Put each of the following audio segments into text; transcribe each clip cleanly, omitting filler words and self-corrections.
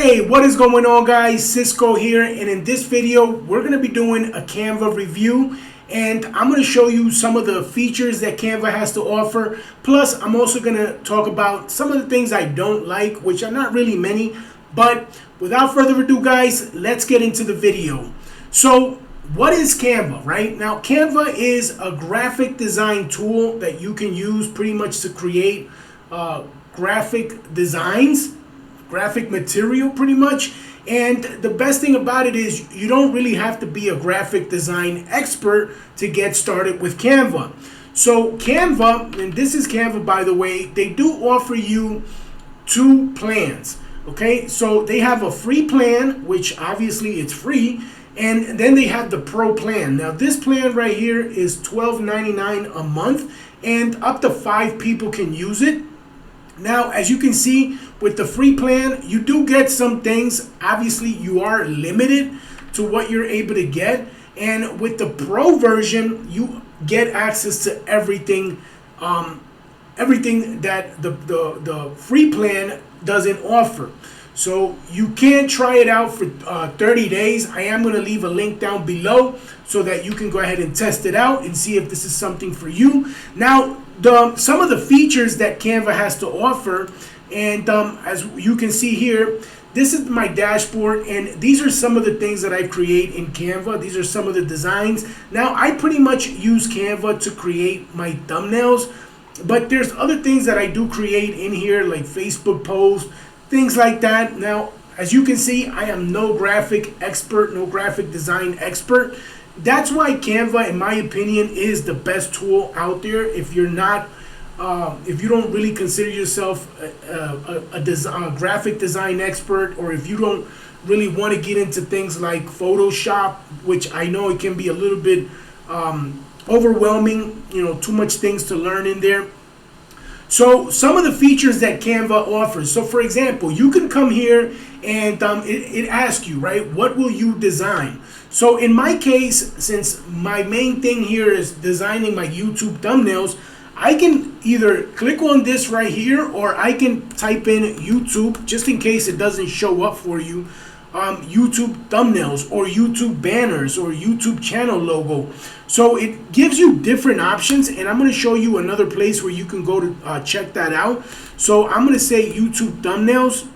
Hey, what is going on, guys? Cisco here, and in this video we're going to be doing a Canva review, and I'm going to show you some of the features that Canva has to offer. Plus I'm also going to talk about some of the things I don't like, which are not really many. But without further ado, guys, let's get into the video. So what is Canva? Right now, Canva is a graphic design tool that you can use pretty much to create graphic designs, graphic material pretty much. And the best thing about it is you don't really have to be a graphic design expert to get started with Canva. So Canva, and this is Canva by the way, they do offer you two plans. Okay, so they have a free plan, which obviously it's free, and then they have the pro plan. Now this plan right here is $12.99 a month, and up to 5 people can use it. Now, as you can see, with the free plan, you do get some things. Obviously, you are limited to what you're able to get. And with the pro version, you get access to everything, everything that the free plan doesn't offer. So you can try it out for 30 days. I am going to leave a link down below so that you can go ahead and test it out and see if this is something for you. Now, some of the features that Canva has to offer, and as you can see here, this is my dashboard, and these are some of the things that I create in Canva. These are some of the designs. Now, I pretty much use Canva to create my thumbnails, but there's other things that I do create in here, like Facebook posts, things like that. Now, as you can see, I am no graphic expert, no graphic design expert. That's why Canva, in my opinion, is the best tool out there. If you're not, if you don't really consider yourself a graphic design expert, or if you don't really want to get into things like Photoshop, which I know it can be a little bit overwhelming, you know, too much things to learn in there. So some of the features that Canva offers. So for example, you can come here and it asks you, right, what will you design? So in my case, since my main thing here is designing my YouTube thumbnails, I can either click on this right here, or I can type in YouTube, just in case it doesn't show up for you. YouTube thumbnails, or YouTube banners, or YouTube channel logo. So it gives you different options, and I'm going to show you another place where you can go to check that out. So I'm going to say YouTube thumbnails.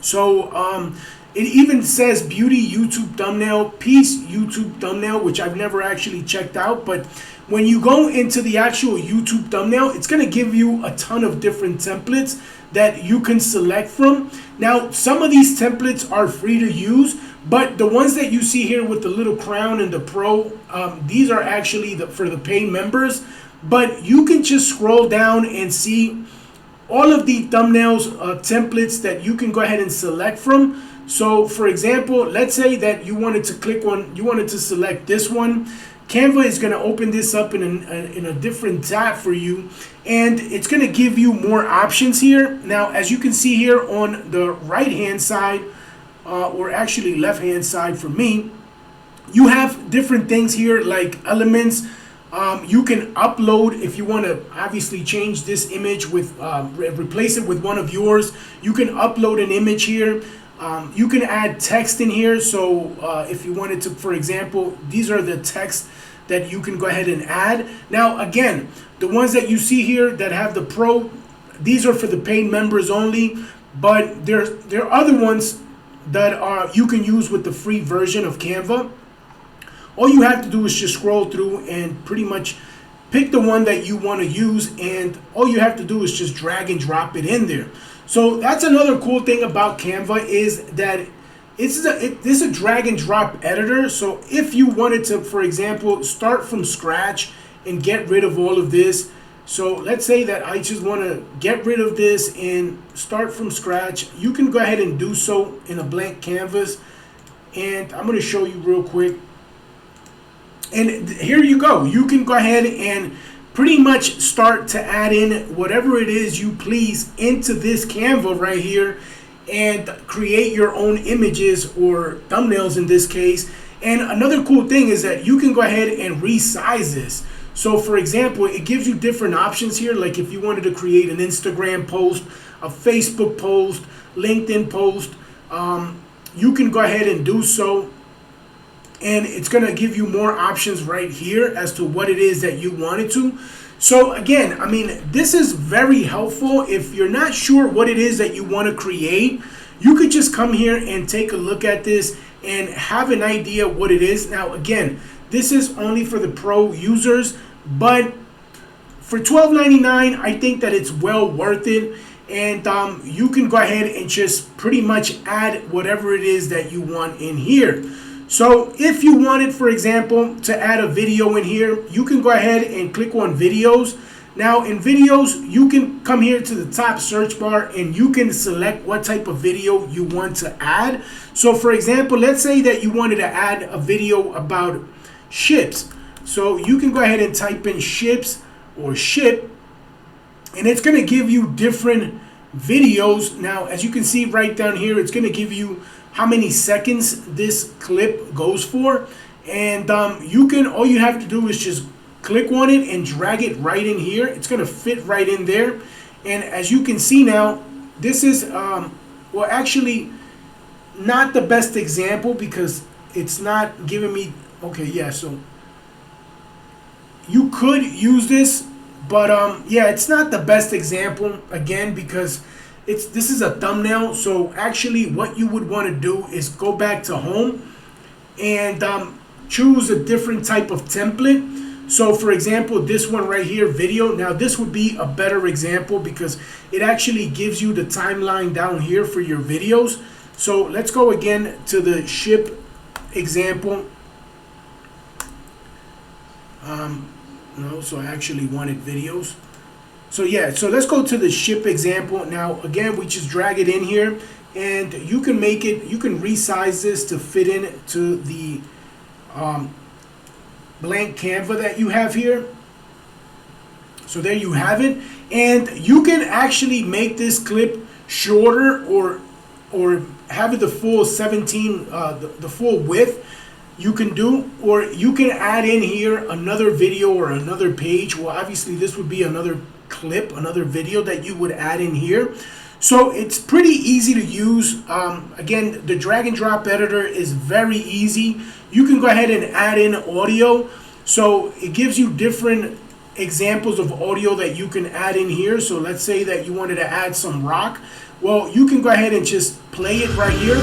So it even says beauty YouTube thumbnail, peace YouTube thumbnail, which I've never actually checked out. But when you go into the actual YouTube thumbnail, it's going to give you a ton of different templates that you can select from. Now, some of these templates are free to use, but the ones that you see here with the little crown and the pro, these are actually for the paid members. But you can just scroll down and see all of the thumbnails templates that you can go ahead and select from. So for example, let's say that you wanted to select this one. Canva is going to open this up in a different tab for you, and it's going to give you more options here. Now, as you can see here on the right hand side, or actually left hand side for me, you have different things here like elements. You can upload, if you want to obviously change this image with, replace it with one of yours. You can upload an image here. You can add text in here. So if you wanted to, for example, these are the text that you can go ahead and add. Now, again, the ones that you see here that have the pro, these are for the paid members only. But there are other ones that you can use with the free version of Canva. All you have to do is just scroll through and pretty much pick the one that you want to use, and all you have to do is just drag and drop it in there. So that's another cool thing about Canva, is that this is a drag and drop editor. So if you wanted to, for example, start from scratch and get rid of all of this. So let's say that I just want to get rid of this and start from scratch. You can go ahead and do so in a blank canvas. And I'm going to show you real quick. And here you go. You can go ahead and pretty much start to add in whatever it is you please into this Canva right here, and create your own images or thumbnails in this case. And another cool thing is that you can go ahead and resize this. So for example, it gives you different options here. Like if you wanted to create an Instagram post, a Facebook post, LinkedIn post, you can go ahead and do so. And it's going to give you more options right here as to what it is that you wanted to. So again, I mean, this is very helpful. If you're not sure what it is that you want to create, you could just come here and take a look at this and have an idea what it is. Now, again, this is only for the pro users, but for $12.99, I think that it's well worth it. And you can go ahead and just pretty much add whatever it is that you want in here. So if you wanted, for example, to add a video in here, you can go ahead and click on videos. Now in videos, you can come here to the top search bar and you can select what type of video you want to add. So for example, let's say that you wanted to add a video about ships. So you can go ahead and type in ships or ship, and it's going to give you different videos. Now, as you can see right down here, it's going to give you how many seconds this clip goes for, and you can, all you have to do is just click on it and drag it right in here. It's going to fit right in there. And as you can see now, this is well, actually not the best example because it's not giving me, okay, yeah, so you could use this, but yeah, it's not the best example, again, because this is a thumbnail. So actually what you would want to do is go back to home and choose a different type of template. So for example, this one right here, video. Now this would be a better example because it actually gives you the timeline down here for your videos. So let's go again to the ship example. No, so I actually wanted videos. So yeah, so let's go to the ship example. Now again, we just drag it in here, and you can make it, you can resize this to fit in to the blank Canva that you have here. So there you have it, and you can actually make this clip shorter or have it the full 17, the full width. You can do, or you can add in here another video or another page. Well, obviously this would be another clip, another video that you would add in here. So it's pretty easy to use. Again, the drag and drop editor is very easy. You can go ahead and add in audio. So it gives you different examples of audio that you can add in here. So let's say that you wanted to add some rock. Well, you can go ahead and just play it right here.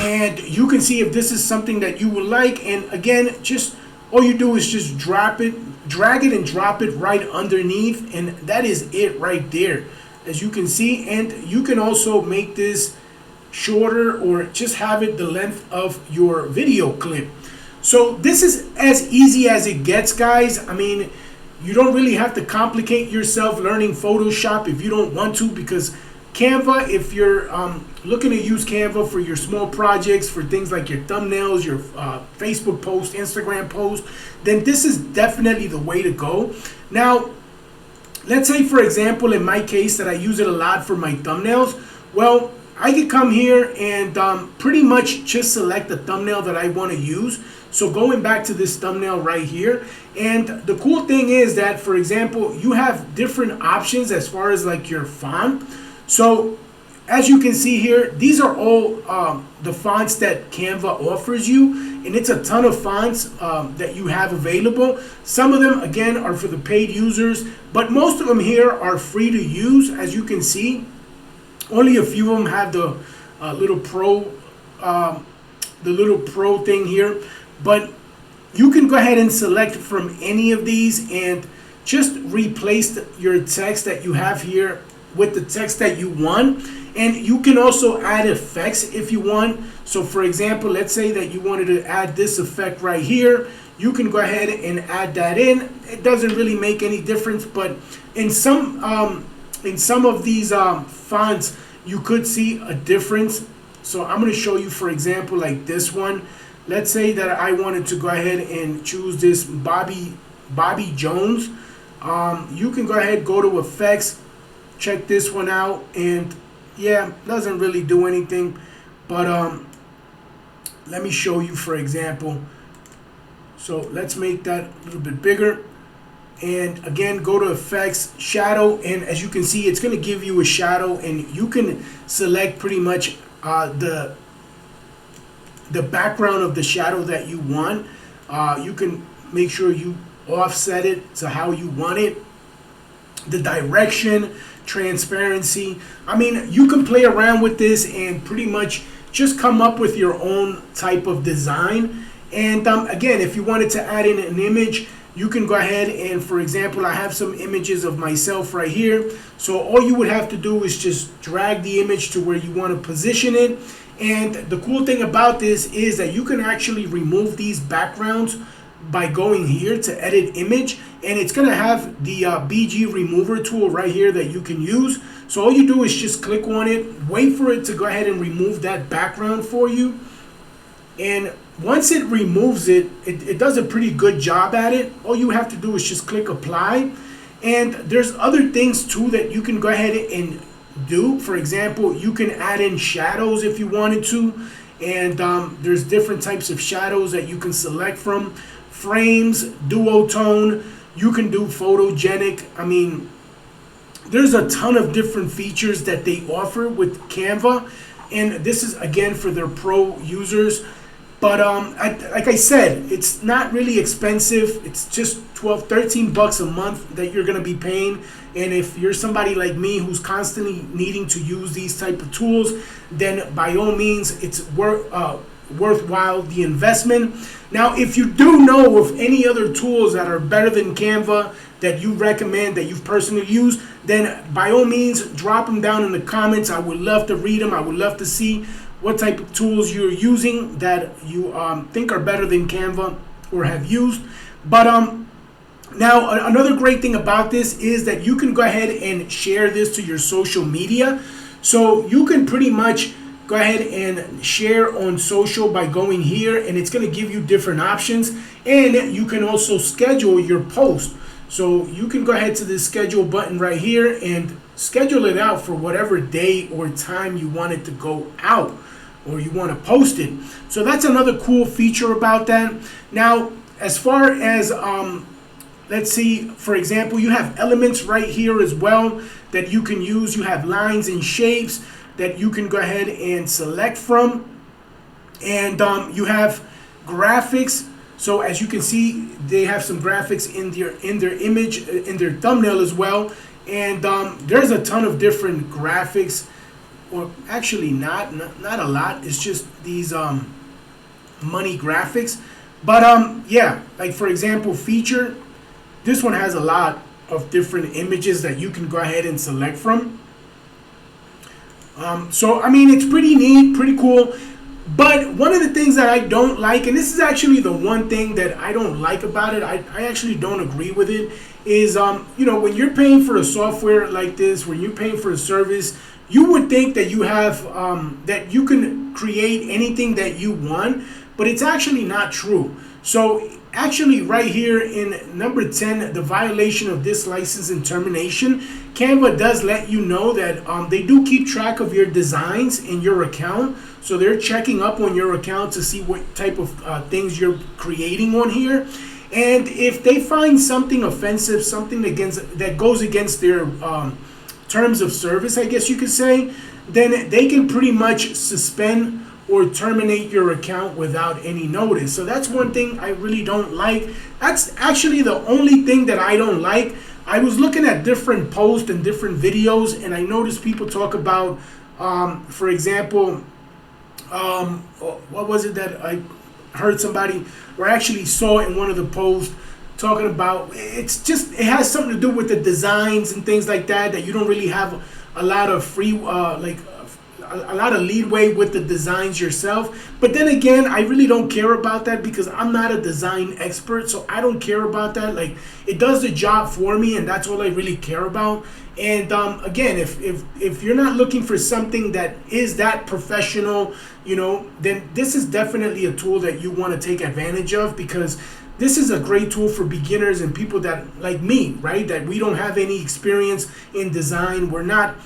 And you can see if this is something that you would like. And again, just all you do is just drop it, drag it and drop it right underneath. And that is it right there, as you can see. And you can also make this shorter or just have it the length of your video clip. So this is as easy as it gets, guys. I mean, you don't really have to complicate yourself learning Photoshop if you don't want to, because Canva, if you're looking to use Canva for your small projects, for things like your thumbnails, your Facebook post, Instagram post, then this is definitely the way to go. Now, let's say, for example, in my case that I use it a lot for my thumbnails. Well, I can come here and pretty much just select the thumbnail that I want to use. So going back to this thumbnail right here, and the cool thing is that, for example, you have different options as far as like your font. So as you can see here, these are all the fonts that Canva offers you, and it's a ton of fonts that you have available. Some of them, again, are for the paid users, but most of them here are free to use. As you can see, only a few of them have the little pro thing here, but you can go ahead and select from any of these and just replace your text that you have here with the text that you want. And you can also add effects if you want. So for example, let's say that you wanted to add this effect right here. You can go ahead and add that in. It doesn't really make any difference, but in some of these fonts, you could see a difference. So I'm going to show you, for example, like this one. Let's say that I wanted to go ahead and choose this Bobby Jones. You can go ahead, go to effects, check this one out, and yeah, doesn't really do anything. But let me show you, for example. So let's make that a little bit bigger. And again, go to effects, shadow, and as you can see, it's going to give you a shadow, and you can select pretty much the background of the shadow that you want. You can make sure you offset it to how you want it. The direction, transparency. I mean, you can play around with this and pretty much just come up with your own type of design. And again, if you wanted to add in an image, you can go ahead and, for example, I have some images of myself right here. So all you would have to do is just drag the image to where you want to position it. And the cool thing about this is that you can actually remove these backgrounds by going here to edit image, and it's going to have the BG remover tool right here that you can use. So all you do is just click on it, wait for it to go ahead and remove that background for you. And once it removes it, it does a pretty good job at it. All you have to do is just click apply. And there's other things too that you can go ahead and do. For example, you can add in shadows if you wanted to. And there's different types of shadows that you can select from. Frames, duotone, you can do photogenic. I mean, there's a ton of different features that they offer with Canva. And this is, again, for their pro users. But like I said, it's not really expensive. It's just 12, 13 bucks a month that you're going to be paying. And if you're somebody like me who's constantly needing to use these type of tools, then by all means, it's worthwhile the investment. Now, if you do know of any other tools that are better than Canva that you recommend, that you've personally used, then by all means, drop them down in the comments. I would love to read them. I would love to see what type of tools you're using that you think are better than Canva or have used. But now, another great thing about this is that you can go ahead and share this to your social media. So you can pretty much go ahead and share on social by going here, and it's going to give you different options. And you can also schedule your post. So you can go ahead to this schedule button right here and schedule it out for whatever day or time you want it to go out, or you want to post it. So that's another cool feature about that. Now, as far as let's see, for example, you have elements right here as well that you can use. You have lines and shapes that you can go ahead and select from. And you have graphics. So as you can see, they have some graphics in their image, in their thumbnail as well. And there's a ton of different graphics, or actually not a lot. It's just these money graphics. But yeah, like for example, feature. This one has a lot of different images that you can go ahead and select from. So, I mean, it's pretty neat, pretty cool. But one of the things that I don't like, and this is actually the one thing that I don't like about it, I actually don't agree with it, is, you know, when you're paying for a software like this, when you're paying for a service, you would think that you have, that you can create anything that you want, but it's actually not true. So actually right here in number 10, the violation of this license and termination, Canva does let you know that they do keep track of your designs in your account. So they're checking up on your account to see what type of things you're creating on here. And if they find something offensive, something that goes against their terms of service, I guess you could say, then they can pretty much suspend or terminate your account without any notice. So that's one thing I really don't like. That's actually the only thing that I don't like. I was looking at different posts and different videos, and I noticed people talk about, for example, what was it that I heard somebody, or actually saw in one of the posts, talking about, it has something to do with the designs and things like that, that you don't really have a lot of free, a lot of leeway with the designs yourself. But then again, I really don't care about that because I'm not a design expert, so I don't care about that. Like, it does the job for me, and that's all I really care about. And again, if you're not looking for something that is that professional, you know, then this is definitely a tool that you want to take advantage of, because this is a great tool for beginners and people that, like me, right, that we don't have any experience in design. We're not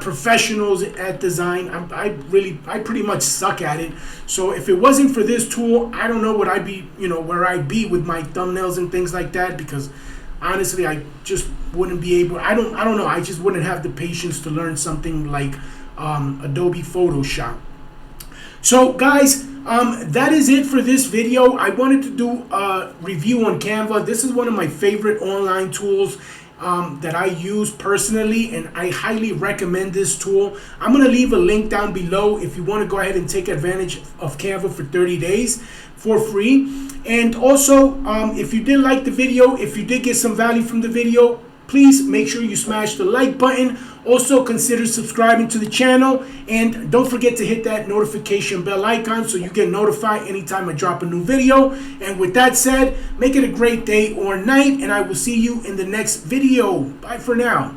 professionals at design. I pretty much suck at it. So if it wasn't for this tool, I don't know what I'd be, you know, where I'd be with my thumbnails and things like that, because honestly, I just wouldn't be able. I don't know. I just wouldn't have the patience to learn something like Adobe Photoshop. So guys, that is it for this video. I wanted to do a review on Canva. This is one of my favorite online tools that I use personally, and I highly recommend this tool. I'm going to leave a link down below if you want to go ahead and take advantage of Canva for 30 days for free. And also, if you did like the video, if you did get some value from the video, please make sure you smash the like button. Also, consider subscribing to the channel, and don't forget to hit that notification bell icon so you get notified anytime I drop a new video. And with that said, make it a great day or night, and I will see you in the next video. Bye for now.